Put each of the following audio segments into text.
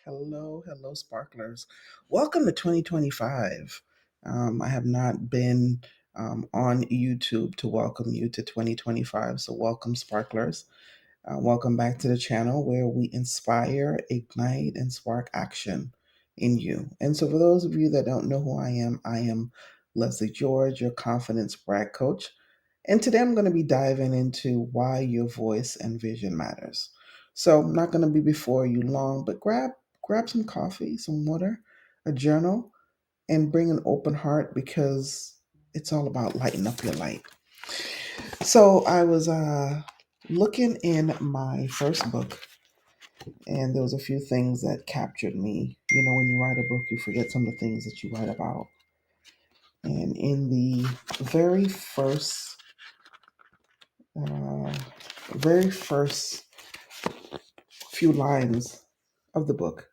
Hello, sparklers. Welcome to 2025. I have not been on YouTube to welcome you to 2025, so welcome, sparklers. Welcome back to the channel where we inspire, ignite, and spark action in you. And so, for those of you that don't know who I am Lesley George, your confidence brag coach. And today I'm going to be diving into why your voice and vision matters. So, I'm not going to be before you long, but grab some coffee, some water, a journal, and bring an open heart because it's all about lighting up your light. So I was looking in my first book, and there was a few things that captured me. You know, when you write a book, you forget some of the things that you write about. And in the very first, uh, very first few lines of the book,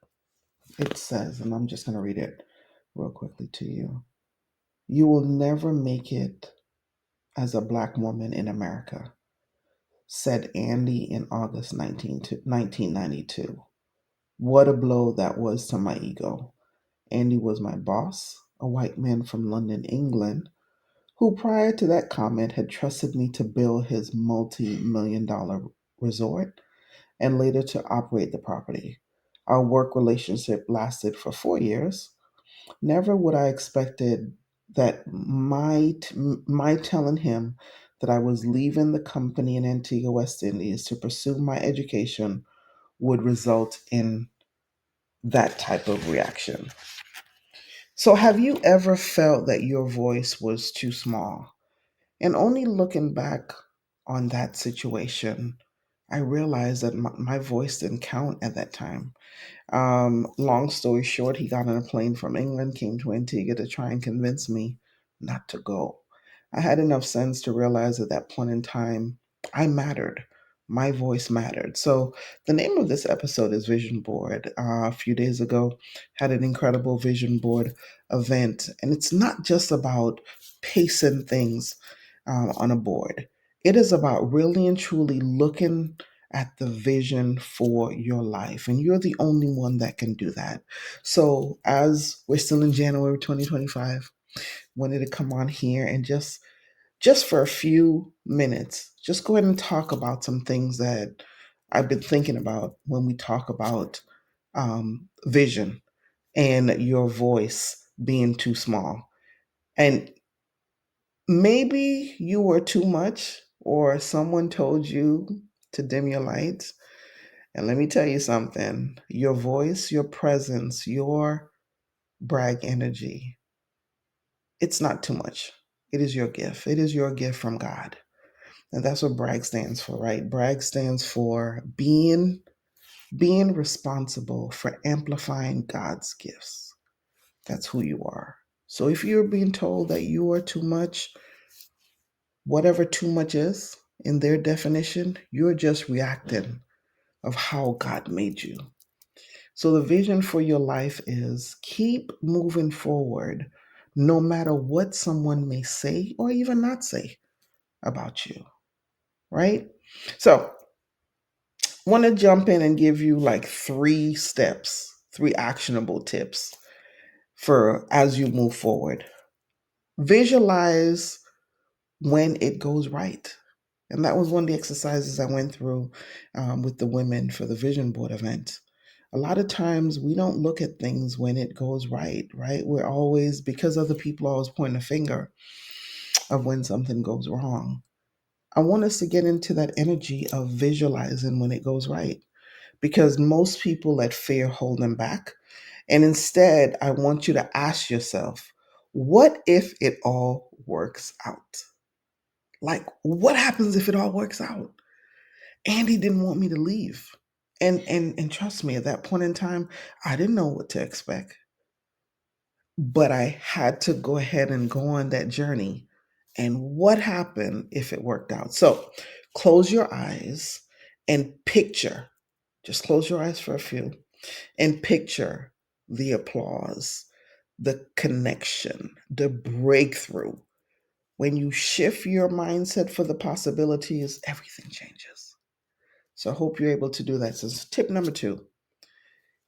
it says, and I'm just going to read it real quickly to you. You will never make it as a black woman in America, said Andy in August 1992. What a blow that was to my ego. Andy was my boss, a white man from London, England, who prior to that comment had trusted me to build his multi-million-dollar resort and later to operate the property. Our work relationship lasted for 4 years. Never would I expected that my telling him that I was leaving the company in Antigua, West Indies to pursue my education would result in that type of reaction. So, have you ever felt that your voice was too small? And only looking back on that situation, I realized that my voice didn't count at that time. Long story short, he got on a plane from England, came to Antigua to try and convince me not to go. I had enough sense to realize at that point in time, I mattered. My voice mattered. So, the name of this episode is Vision Board. A few days ago, had an incredible vision board event, and it's not just about pacing things on a board. It is about really and truly looking at the vision for your life. And you're the only one that can do that. So, as we're still in January 2025, wanted to come on here and just for a few minutes, just go ahead and talk about some things that I've been thinking about when we talk about vision and your voice being too small. And maybe you were too much, or someone told you to dim your lights. And let me tell you something, your voice, your presence, your brag energy, it's not too much. It is your gift. It is your gift from God. And that's what brag stands for, right? Brag stands for being responsible for amplifying God's gifts. That's who you are. So if you're being told that you are too much, whatever too much is in their definition, you're just reacting of how God made you. So the vision for your life is keep moving forward no matter what someone may say or even not say about you, right? So, want to jump in and give you like 3 steps, 3 actionable tips for as you move forward. Visualize when it goes right. And that was one of the exercises I went through with the women for the vision board event. A lot of times we don't look at things when it goes right, right? We're always, because other people always point a finger of when something goes wrong. I want us to get into that energy of visualizing when it goes right because most people let fear hold them back. And instead, I want you to ask yourself, what if it all works out? Like, what happens if it all works out? Andy didn't want me to leave. And trust me, at that point in time, I didn't know what to expect. But I had to go ahead and go on that journey. And what happened if it worked out? So close your eyes and picture, just close your eyes for a few, and picture the applause, the connection, the breakthrough. When you shift your mindset for the possibilities, everything changes. So I hope you're able to do that. So tip number 2,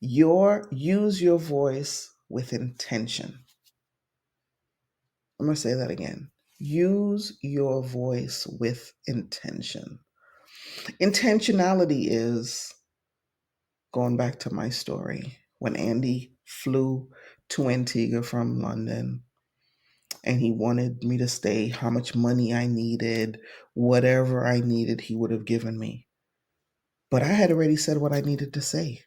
Use your voice with intention. I'm going to say that again. Use your voice with intention. Intentionality is going back to my story when Andy flew to Antigua from London and he wanted me to stay, how much money I needed, whatever I needed, he would have given me. But I had already said what I needed to say,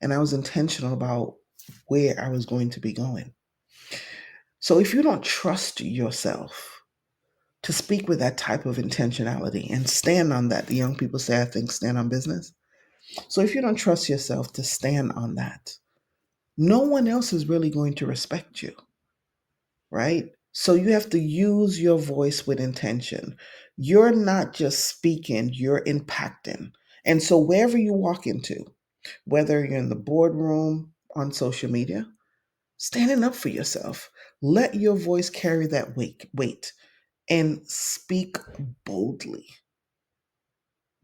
and I was intentional about where I was going to be going. So if you don't trust yourself to speak with that type of intentionality and stand on that, the young people say, I think, stand on business. So if you don't trust yourself to stand on that, no one else is really going to respect you, right? So you have to use your voice with intention. You're not just speaking, you're impacting. And so wherever you walk into, whether you're in the boardroom, on social media, standing up for yourself, let your voice carry that weight and speak boldly.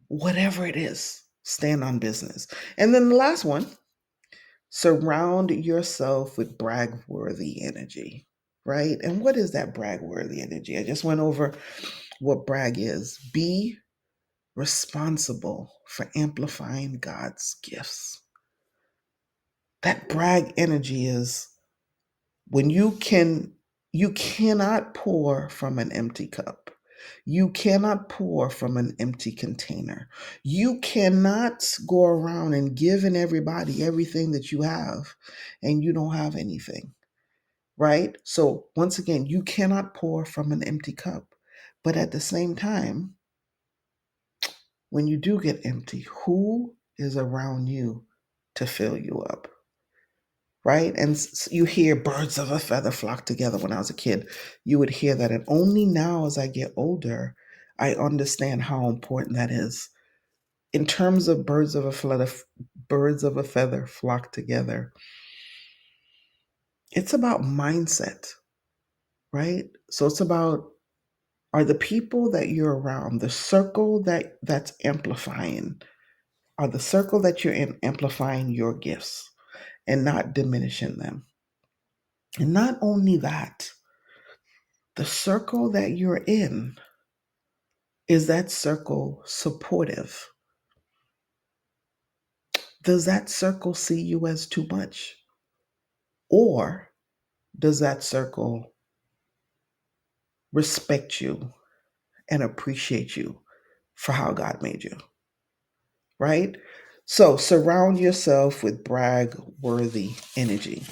Whatever it is, stand on business. And then the last one, surround yourself with brag worthy energy, right? And what is that brag worthy energy? I just went over what brag is. Be responsible for amplifying God's gifts. That brag energy is when you cannot pour from an empty cup. You cannot pour from an empty container. You cannot go around and giving everybody everything that you have and you don't have anything, right? So once again, you cannot pour from an empty cup. But at the same time, when you do get empty, who is around you to fill you up? Right? And you hear birds of a feather flock together. When I was a kid, you would hear that. And only now, as I get older, I understand how important that is. In terms of birds of a feather flock together, it's about mindset, right? So it's about, are the people that you're around, the circle that's amplifying, are the circle that you're in amplifying your gifts and not diminishing them? And not only that, the circle that you're in, is that circle supportive? Does that circle see you as too much? Or does that circle respect you and appreciate you for how God made you? Right? So surround yourself with brag worthy energy.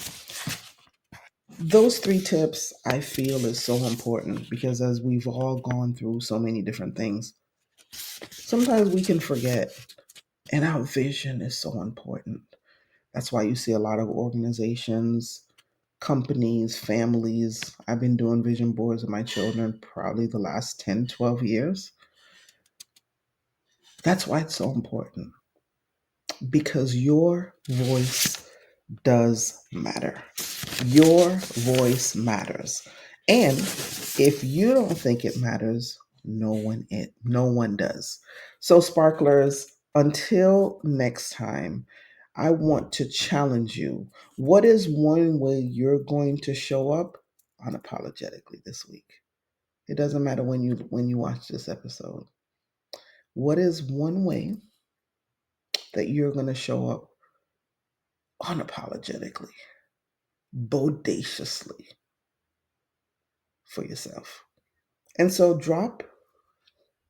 Those three tips I feel is so important because as we've all gone through so many different things, sometimes we can forget, and our vision is so important. That's why you see a lot of organizations, companies, families. I've been doing vision boards with my children probably the last 10, 12 years. That's why it's so important because your voice does matter. Your voice matters. And if you don't think it matters, no one does. So sparklers, until next time, I want to challenge you. What is one way you're going to show up unapologetically this week? It doesn't matter when you watch this episode. What is one way that you're going to show up unapologetically, bodaciously for yourself? And so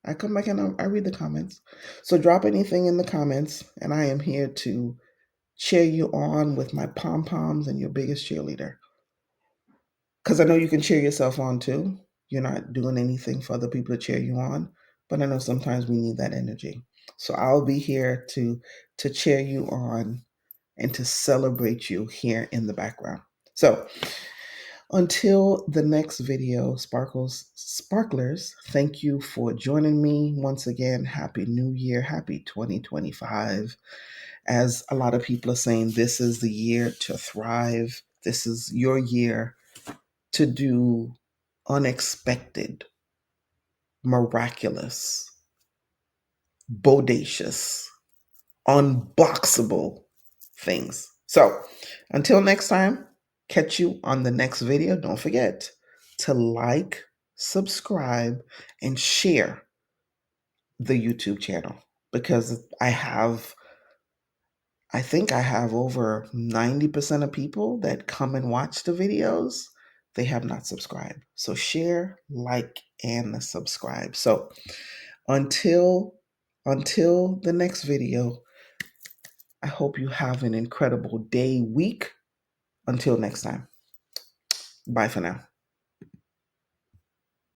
I come back and I read the comments. So drop anything in the comments, and I am here to cheer you on with my pom poms and your biggest cheerleader. Because I know you can cheer yourself on too. You're not doing anything for other people to cheer you on, but I know sometimes we need that energy. So I'll be here to cheer you on and to celebrate you here in the background. So until the next video, Sparklers, thank you for joining me once again. Happy New Year. Happy 2025. As a lot of people are saying, this is the year to thrive. This is your year to do unexpected, miraculous, bodacious, unboxable things. So until next time, catch you on the next video. Don't forget to like, subscribe, and share the YouTube channel, because I think I have over 90% of people that come and watch the videos. They have not subscribed. So share, like, and subscribe. So until the next video, I hope you have an incredible day, week. Until next time. Bye for now.